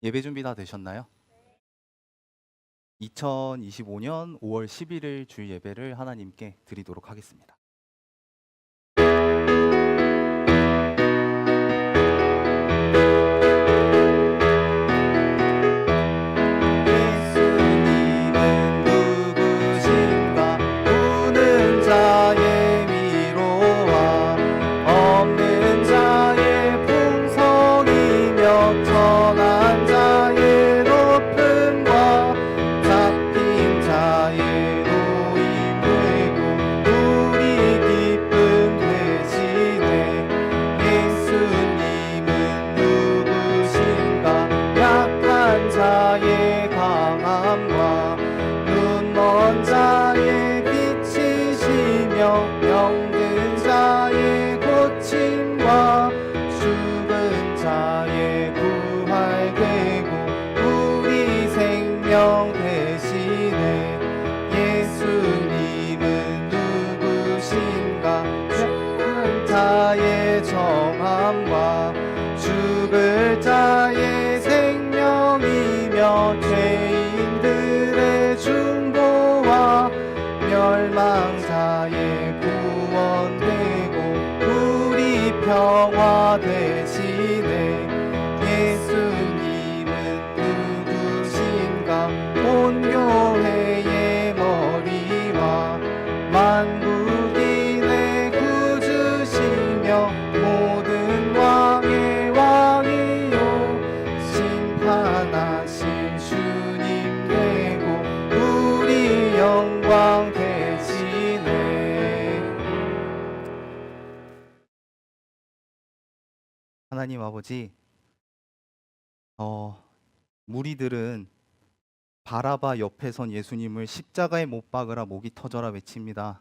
예배 준비 다 되셨나요? 2025년 5월 11일 주일 예배를 하나님께 드리도록 하겠습니다. 예수님은 누구신가? 우는 자의 위로와 없는 자의 풍성이며 천한 자의 높음과 잡힌 자의 노임 되고 우리 기쁨 되시네. 예수님은 누구신가? 약한 자의 강함과 눈먼 자의 빛이시며 병든 자의 고침과 죽은 자의 부활 되고 우리 생명 되시네. 예수님은 누구신가? 약한 자의 정함과 죽을 자의 생명이며 죄인들의 중보와 멸망자의 구원되고 우리 평화 되시네. 예수님은 누구신가? 온 교회의 머리와 만국인의 구주시며 모든 왕의 왕이요 심판하실 주님 되고 우리 영광 되시네. 하나님 아버지, 무리들은 바라바 옆에 선 예수님을 십자가에 못 박으라 목이 터져라 외칩니다.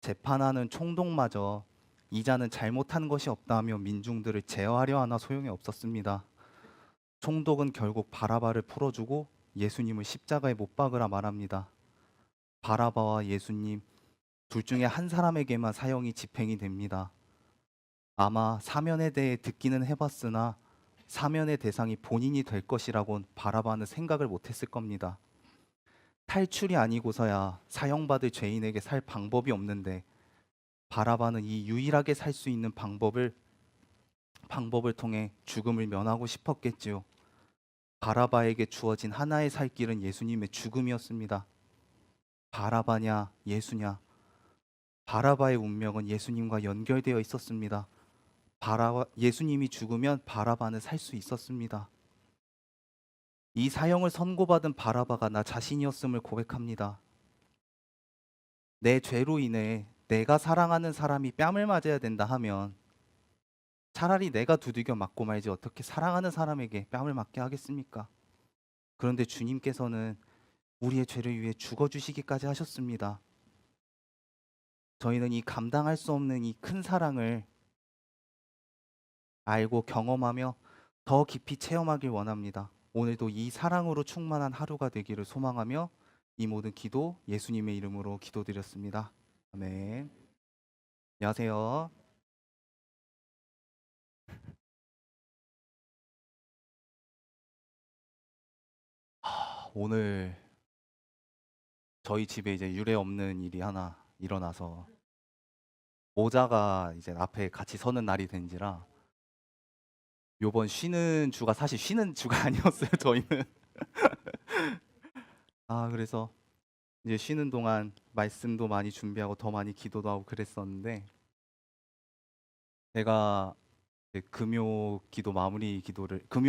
재판하는 총독마저 이자는 잘못한 것이 없다며 민중들을 제어하려 하나 소용이 없었습니다. 총독은 결국 바라바를 풀어주고 예수님을 십자가에 못 박으라 말합니다. 바라바와 예수님 둘 중에 한 사람에게만 사형이 집행이 됩니다. 아마 사면에 대해 듣기는 해봤으나 사면의 대상이 본인이 될 것이라곤 바라바는 생각을 못했을 겁니다. 탈출이 아니고서야 사형받을 죄인에게 살 방법이 없는데 바라바는 이 유일하게 살 수 있는 방법을 통해 죽음을 면하고 싶었겠지요. 바라바에게 주어진 하나의 살 길은 예수님의 죽음이었습니다. 바라바냐 예수냐? 바라바의 운명은 예수님과 연결되어 있었습니다. 예수님이 죽으면 바라바는 살 수 있었습니다. 이 사형을 선고받은 바라바가 나 자신이었음을 고백합니다. 내 죄로 인해 내가 사랑하는 사람이 뺨을 맞아야 된다 하면 차라리 내가 두들겨 맞고 말지 어떻게 사랑하는 사람에게 뺨을 맞게 하겠습니까? 그런데 주님께서는 우리의 죄를 위해 죽어주시기까지 하셨습니다. 저희는 이 감당할 수 없는 이 큰 사랑을 알고 경험하며 더 깊이 체험하길 원합니다. 오늘도 이 사랑으로 충만한 하루가 되기를 소망하며 이 모든 기도 예수님의 이름으로 기도드렸습니다. 아멘. 안녕하세요. 오늘 저희 집에 이제 유례 없는 일이 하나 일어나서 모자가 이제 앞에 같이 서는 날이 된지라 요번 쉬는 주가 사실 쉬는 주가 아니었어요, 저희는. 그래서 이제 쉬는 동안 말씀도 많이 준비하고 더 많이 기도도 하고 그랬었는데 제가 이제 금요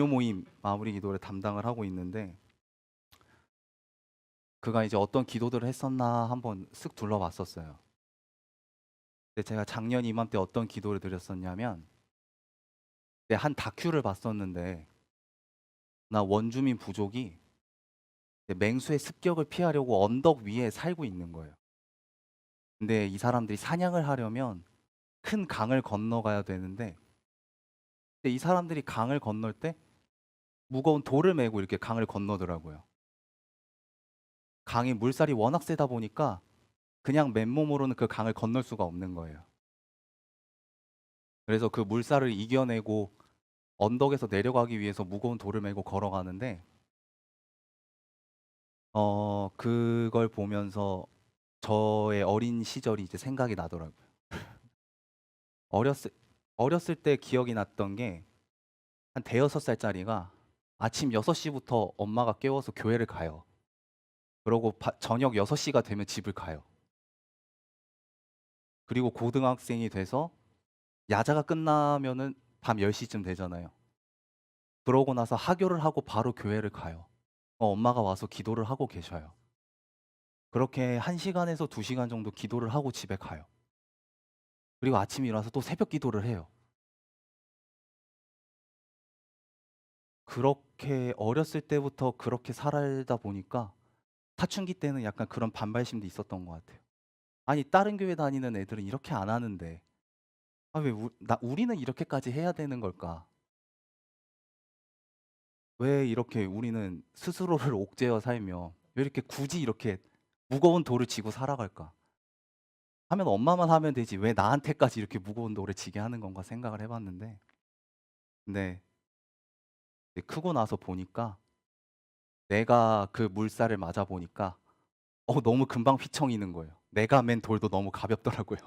모임 마무리 기도를 담당을 하고 있는데 그가 이제 어떤 기도들을 했었나 한번 쓱 둘러봤었어요. 근데 제가 작년 이맘때 어떤 기도를 드렸었냐면 한 다큐를 봤었는데 나 원주민 부족이 맹수의 습격을 피하려고 언덕 위에 살고 있는 거예요. 근데 이 사람들이 사냥을 하려면 큰 강을 건너가야 되는데 근데 이 사람들이 강을 건널 때 무거운 돌을 메고 이렇게 강을 건너더라고요. 강이 물살이 워낙 세다 보니까 그냥 맨몸으로는 그 강을 건널 수가 없는 거예요. 그래서 그 물살을 이겨내고 언덕에서 내려가기 위해서 무거운 돌을 메고 걸어가는데 그걸 보면서 저의 어린 시절이 이제 생각이 나더라고요. 어렸을 어렸을 때 기억이 났던 게 한 대여섯 살짜리가 아침 6시부터 엄마가 깨워서 교회를 가요. 그러고 저녁 6시가 되면 집을 가요. 그리고 고등학생이 돼서 야자가 끝나면은 밤 10시쯤 되잖아요. 그러고 나서 하교를 하고 바로 교회를 가요. 엄마가 와서 기도를 하고 계셔요. 그렇게 1시간에서 2시간 정도 기도를 하고 집에 가요. 그리고 아침에 일어나서 또 새벽 기도를 해요. 그렇게 어렸을 때부터 그렇게 살다 보니까 사춘기 때는 약간 그런 반발심도 있었던 것 같아요. 아니 다른 교회 다니는 애들은 이렇게 안 하는데 왜 우리는 이렇게까지 해야 되는 걸까? 왜 이렇게 우리는 스스로를 옥죄어 살며 왜 이렇게 굳이 이렇게 무거운 돌을 지고 살아갈까? 하면 엄마만 하면 되지 왜 나한테까지 이렇게 무거운 돌을 지게 하는 건가 생각을 해봤는데 근데 이제 크고 나서 보니까 내가 그 물살을 맞아 보니까 너무 금방 휘청이는 거예요. 내가 맨 돌도 너무 가볍더라고요.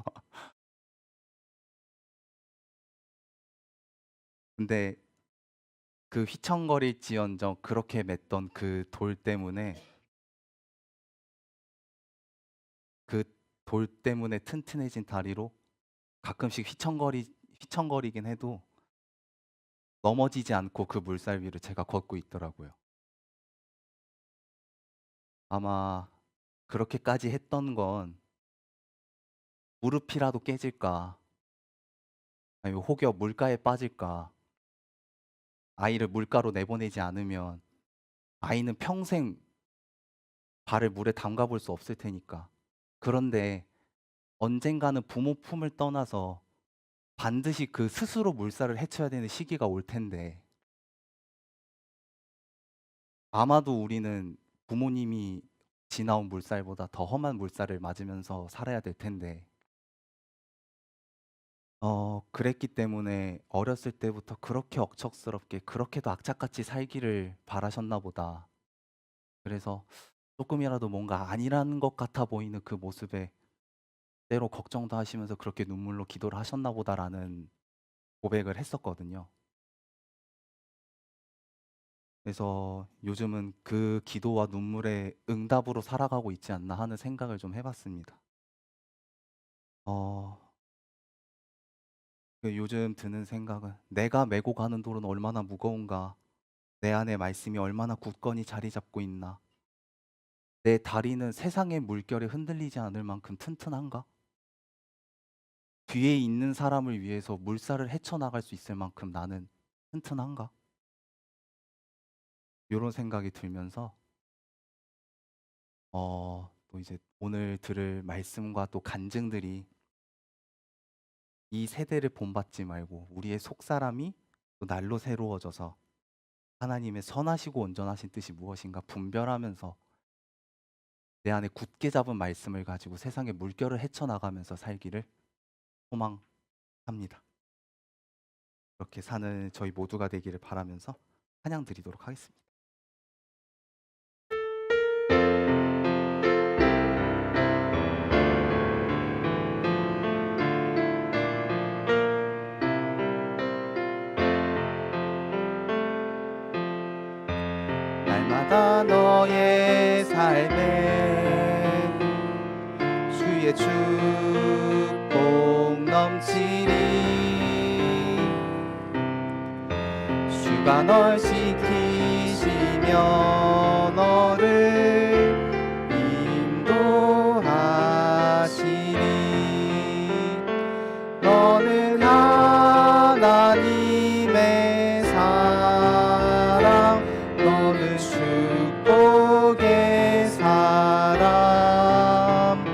근데 그 휘청거릴지언정 그렇게 맸던 그 돌 때문에 그 돌 때문에 튼튼해진 다리로 가끔씩 휘청거리긴 해도 넘어지지 않고 그 물살 위를 제가 걷고 있더라고요. 아마 그렇게까지 했던 건 무릎이라도 깨질까, 아니면 혹여 물가에 빠질까, 아이를 물가로 내보내지 않으면 아이는 평생 발을 물에 담가 볼 수 없을 테니까. 그런데 언젠가는 부모 품을 떠나서 반드시 그 스스로 물살을 헤쳐야 되는 시기가 올 텐데 아마도 우리는 부모님이 지나온 물살보다 더 험한 물살을 맞으면서 살아야 될 텐데 그랬기 때문에 어렸을 때부터 그렇게 억척스럽게 그렇게도 악착같이 살기를 바라셨나 보다. 그래서 조금이라도 뭔가 아니라는 것 같아 보이는 그 모습에 때로 걱정도 하시면서 그렇게 눈물로 기도를 하셨나 보다라는 고백을 했었거든요. 그래서 요즘은 그 기도와 눈물의 응답으로 살아가고 있지 않나 하는 생각을 좀 해봤습니다. 어, 요즘 드는 생각은 내가 메고 가는 돌은 얼마나 무거운가, 내 안에 말씀이 얼마나 굳건히 자리 잡고 있나, 내 다리는 세상의 물결에 흔들리지 않을 만큼 튼튼한가, 뒤에 있는 사람을 위해서 물살을 헤쳐나갈 수 있을 만큼 나는 튼튼한가, 이런 생각이 들면서 또 이제 오늘 들을 말씀과 또 간증들이 이 세대를 본받지 말고 우리의 속사람이 또 날로 새로워져서 하나님의 선하시고 온전하신 뜻이 무엇인가 분별하면서 내 안에 굳게 잡은 말씀을 가지고 세상의 물결을 헤쳐나가면서 살기를 소망합니다. 그렇게 사는 저희 모두가 되기를 바라면서 찬양 드리도록 하겠습니다. 날마다 너의 삶에 주의 축복 넘치리 주가 널 지키시며 너를 인도하시리 너는 하나님의 사랑 너는 축복의 사람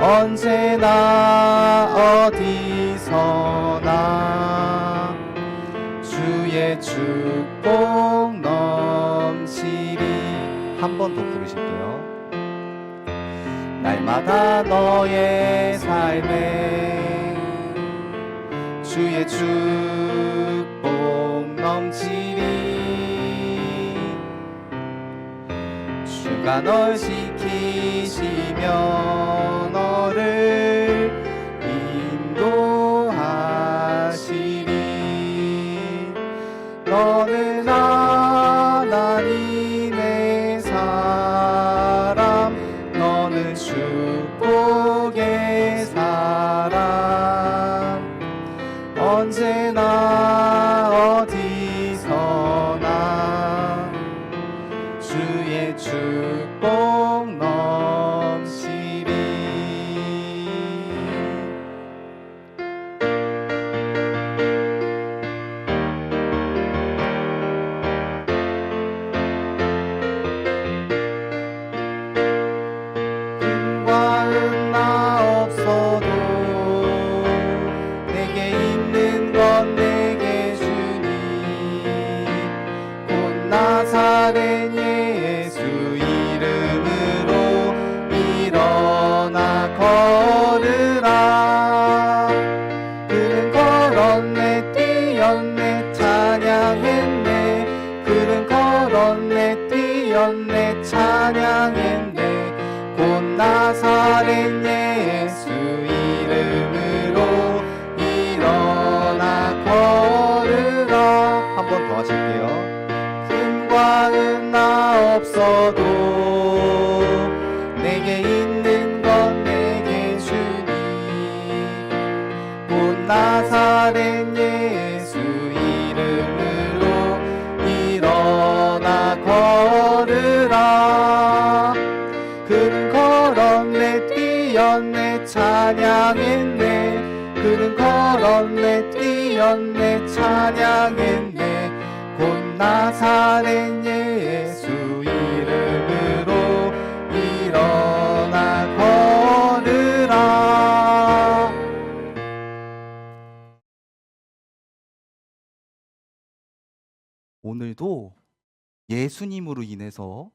언제나 어디서나 주의 축복 넘치리 한 번 더 부르실게요. 날마다 너의 삶에 주의 축복 주가 널 지키시며 너를 인도하시리. 너는 하나님의 사람, 너는 축복의 사람. 언제나 어디서나 주의 축복 넘치리. 금과 은 나 없어도 내게 있는 건 내게 주니. 곧 나사렛 예수 이름으로 일어나 걸으라. 그는 걸었네 뛰었네 찬양했네. 그는 걸었네 뛰었네 찬양했네. 곧 나사렛 예수 이름으로 일어나 걸으라. 한 번 더 하실게요. 금과 은 나 없어도 내게 있는 건 내게 주니. 곧 나사렛 예수 이름으로 일어나 걸으라. 그는 걸었네 뛰었네 찬양했네. 그는 걸었네 뛰었네 찬양했네. 곧 나사렛 예수 이름으로 일어나 걸으라. 오늘도 예수님으로 인해서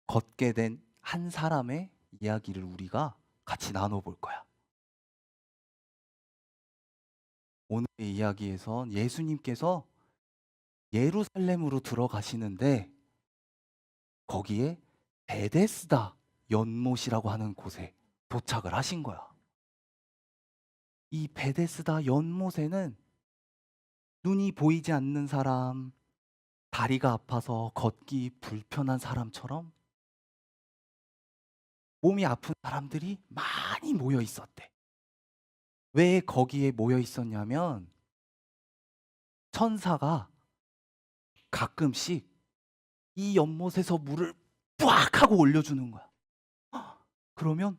걷게 된 한 사람의 이야기를 우리가 같이 나눠볼 거야. 오늘의 이야기에선 예수님께서 예루살렘으로 들어가시는데 거기에 베데스다 연못이라고 하는 곳에 도착을 하신 거야. 이 베데스다 연못에는 눈이 보이지 않는 사람, 다리가 아파서 걷기 불편한 사람처럼 몸이 아픈 사람들이 많이 모여 있었대. 왜 거기에 모여 있었냐면 천사가 가끔씩 이 연못에서 물을 빡 하고 올려주는 거야. 그러면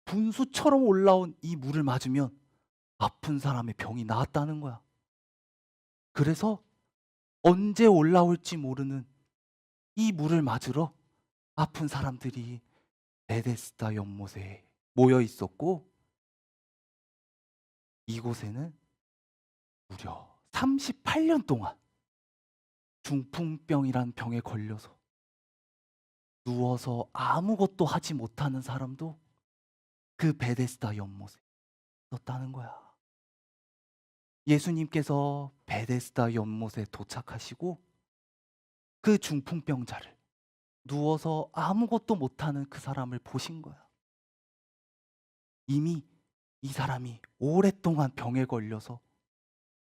분수처럼 올라온 이 물을 맞으면 아픈 사람의 병이 나았다는 거야. 그래서 언제 올라올지 모르는 이 물을 맞으러 아픈 사람들이 베데스다 연못에 모여 있었고, 이곳에는 무려 38년 동안 중풍병이란 병에 걸려서 누워서 아무것도 하지 못하는 사람도 그 베데스다 연못에 있었다는 거야. 예수님께서 베데스다 연못에 도착하시고 그 중풍병자를, 누워서 아무것도 못하는 그 사람을 보신 거야. 이미 이 사람이 오랫동안 병에 걸려서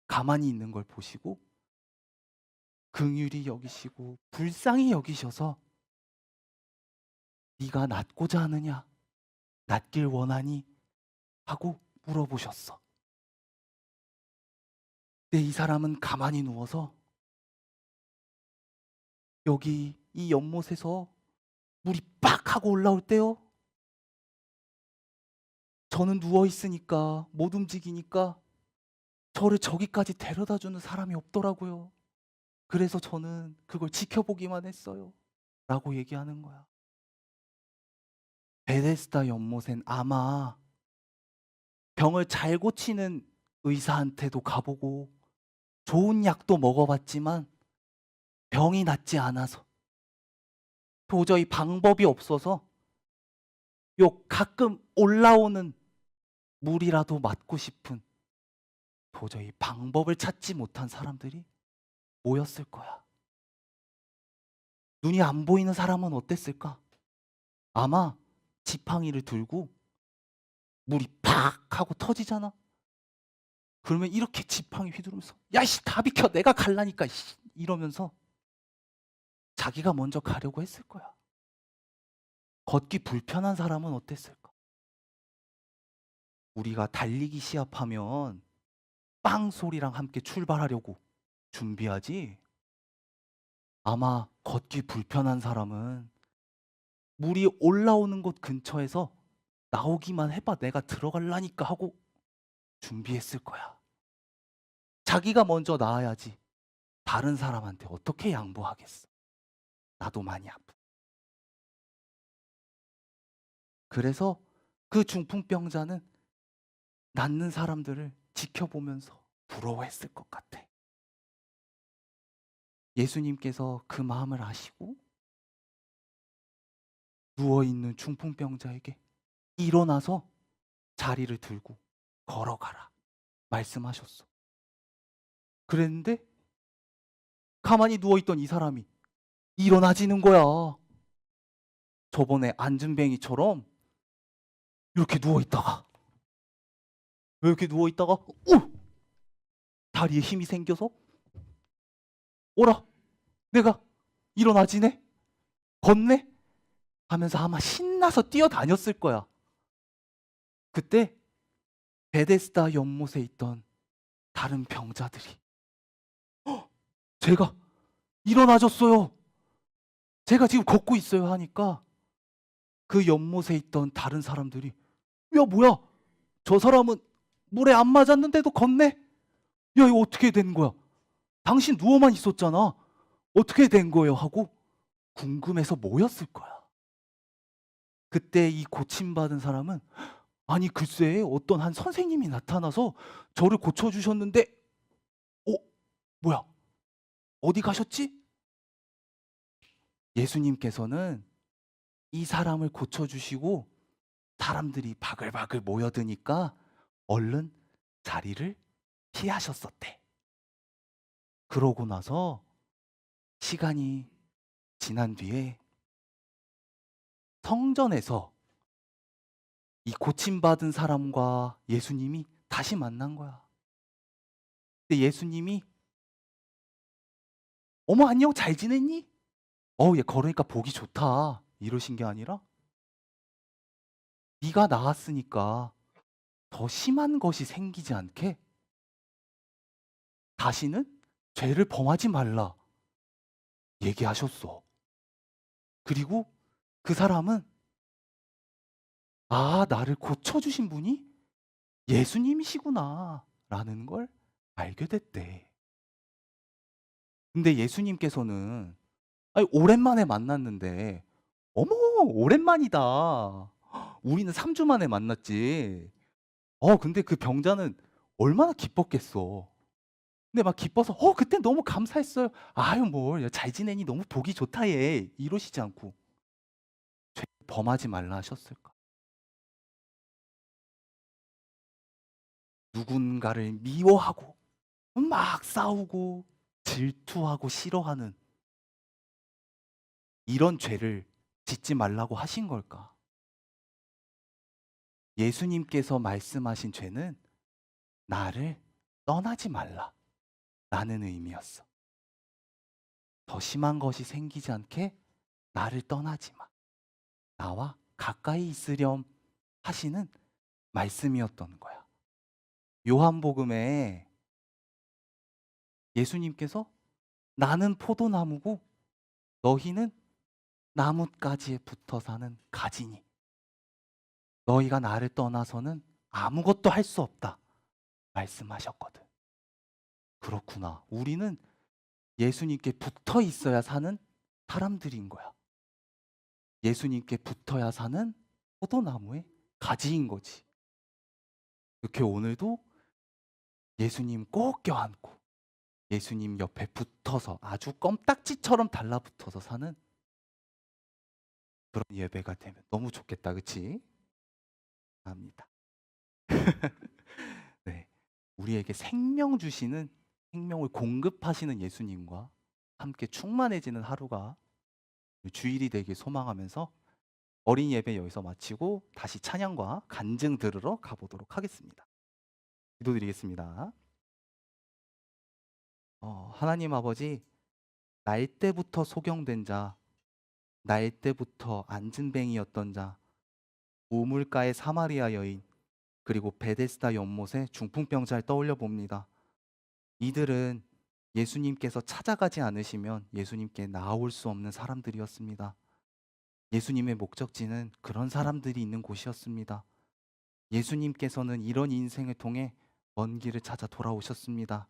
가만히 있는 걸 보시고 긍휼히 여기시고 불쌍히 여기셔서 네가 낫고자 하느냐, 낫길 원하니 하고 물어보셨어. 근데 이 사람은 가만히 누워서 여기 이 연못에서 물이 빡 하고 올라올 때요, 저는 누워 있으니까 못 움직이니까 저를 저기까지 데려다 주는 사람이 없더라고요. 그래서 저는 그걸 지켜보기만 했어요. 라고 얘기하는 거야. 베데스다 연못엔 아마 병을 잘 고치는 의사한테도 가보고 좋은 약도 먹어봤지만 병이 낫지 않아서 도저히 방법이 없어서 요 가끔 올라오는 물이라도 맞고 싶은 도저히 방법을 찾지 못한 사람들이 모였을 거야. 눈이 안 보이는 사람은 어땠을까? 아마 지팡이를 들고 물이 팍 하고 터지잖아. 그러면 이렇게 지팡이 휘두르면서 야이씨 다 비켜 내가 갈라니까 이러면서 자기가 먼저 가려고 했을 거야. 걷기 불편한 사람은 어땠을까? 우리가 달리기 시합하면 빵 소리랑 함께 출발하려고 준비하지. 아마 걷기 불편한 사람은 물이 올라오는 곳 근처에서 나오기만 해봐 내가 들어갈라니까 하고 준비했을 거야. 자기가 먼저 나아야지 다른 사람한테 어떻게 양보하겠어. 나도 많이 아프. 그래서 그 중풍병자는 낫는 사람들을 지켜보면서 부러워했을 것 같아. 예수님께서 그 마음을 아시고 누워있는 중풍병자에게 일어나서 자리를 들고 걸어가라 말씀하셨어. 그랬는데 가만히 누워있던 이 사람이 일어나지는 거야. 저번에 안진뱅이처럼 이렇게 누워있다가 이렇게 누워있다가 다리에 힘이 생겨서 오라 내가 일어나지네 걷네 하면서 아마 신나서 뛰어다녔을 거야. 그때 베데스다 연못에 있던 다른 병자들이 제가 일어나졌어요. 제가 지금 걷고 있어요 하니까 그 연못에 있던 다른 사람들이 야 뭐야 저 사람은 물에 안 맞았는데도 걷네? 야 이거 어떻게 된 거야? 당신 누워만 있었잖아. 어떻게 된 거예요? 하고 궁금해서 모였을 거야. 그때 이 고침받은 사람은 아니 글쎄 어떤 한 선생님이 나타나서 저를 고쳐주셨는데 뭐야 어디 가셨지? 예수님께서는 이 사람을 고쳐주시고 사람들이 바글바글 모여드니까 얼른 자리를 피하셨었대. 그러고 나서 시간이 지난 뒤에 성전에서 이 고침받은 사람과 예수님이 다시 만난 거야. 근데 예수님이 어머 안녕 잘 지냈니? 얘 걸으니까 보기 좋다 이러신 게 아니라 네가 나았으니까 더 심한 것이 생기지 않게 다시는 죄를 범하지 말라 얘기하셨어. 그리고 그 사람은 나를 고쳐주신 분이 예수님이시구나 라는 걸 알게 됐대. 근데 예수님께서는 아니, 오랜만에 만났는데 어머 오랜만이다. 우리는 3주 만에 만났지. 근데 그 병자는 얼마나 기뻤겠어. 근데 막 기뻐서 그때 너무 감사했어요. 아유 뭘 잘 지내니 너무 보기 좋다 얘 이러시지 않고 죄 범하지 말라 하셨을까? 누군가를 미워하고 막 싸우고 질투하고 싫어하는 이런 죄를 짓지 말라고 하신 걸까? 예수님께서 말씀하신 죄는 나를 떠나지 말라 라는 의미였어. 더 심한 것이 생기지 않게 나를 떠나지 마. 나와 가까이 있으렴 하시는 말씀이었던 거야. 요한복음에 예수님께서 나는 포도나무고 너희는 나뭇가지에 붙어 사는 가지니 너희가 나를 떠나서는 아무것도 할 수 없다 말씀하셨거든. 그렇구나. 우리는 예수님께 붙어 있어야 사는 사람들인 거야. 예수님께 붙어야 사는 포도나무의 가지인 거지. 이렇게 오늘도 예수님 꼭 껴안고 예수님 옆에 붙어서 아주 껌딱지처럼 달라붙어서 사는 그런 예배가 되면 너무 좋겠다. 그치? 합니다. 네. 우리에게 생명 주시는 생명을 공급하시는 예수님과 함께 충만해지는 하루가 주일이 되길 소망하면서 어린 예배 여기서 마치고 다시 찬양과 간증 들으러 가보도록 하겠습니다. 기도드리겠습니다. 하나님 아버지, 날 때부터 소경된 자, 날 때부터 안진뱅이였던 자, 우물가의 사마리아 여인, 그리고 베데스다 연못의 중풍병자를 떠올려 봅니다. 이들은 예수님께서 찾아가지 않으시면 예수님께 나아올 수 없는 사람들이었습니다. 예수님의 목적지는 그런 사람들이 있는 곳이었습니다. 예수님께서는 이런 인생을 통해 먼 길을 찾아 돌아오셨습니다.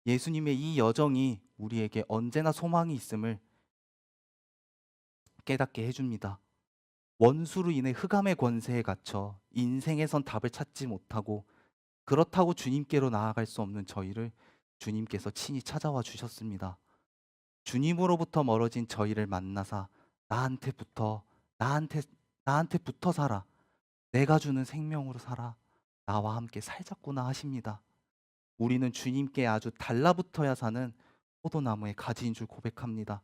예수님의 이 여정이 우리에게 언제나 소망이 있음을 깨닫게 해줍니다. 원수로 인해 흑암의 권세에 갇혀 인생에선 답을 찾지 못하고 그렇다고 주님께로 나아갈 수 없는 저희를 주님께서 친히 찾아와 주셨습니다. 주님으로부터 멀어진 저희를 만나사 나한테 나한테 붙어 살아. 내가 주는 생명으로 살아. 나와 함께 살자꾸나 하십니다. 우리는 주님께 아주 달라붙어야 사는 포도나무의 가지인 줄 고백합니다.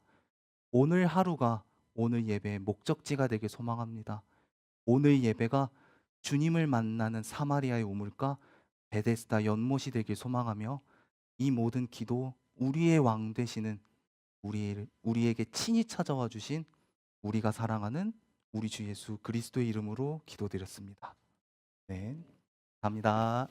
오늘 하루가 오늘 예배의 목적지가 되길 소망합니다. 오늘 예배가 주님을 만나는 사마리아의 우물가 베데스다 연못이 되길 소망하며 이 모든 기도 우리의 왕 되시는 우리에게 친히 찾아와 주신 우리가 사랑하는 우리 주 예수 그리스도의 이름으로 기도드렸습니다. 네, 감사합니다.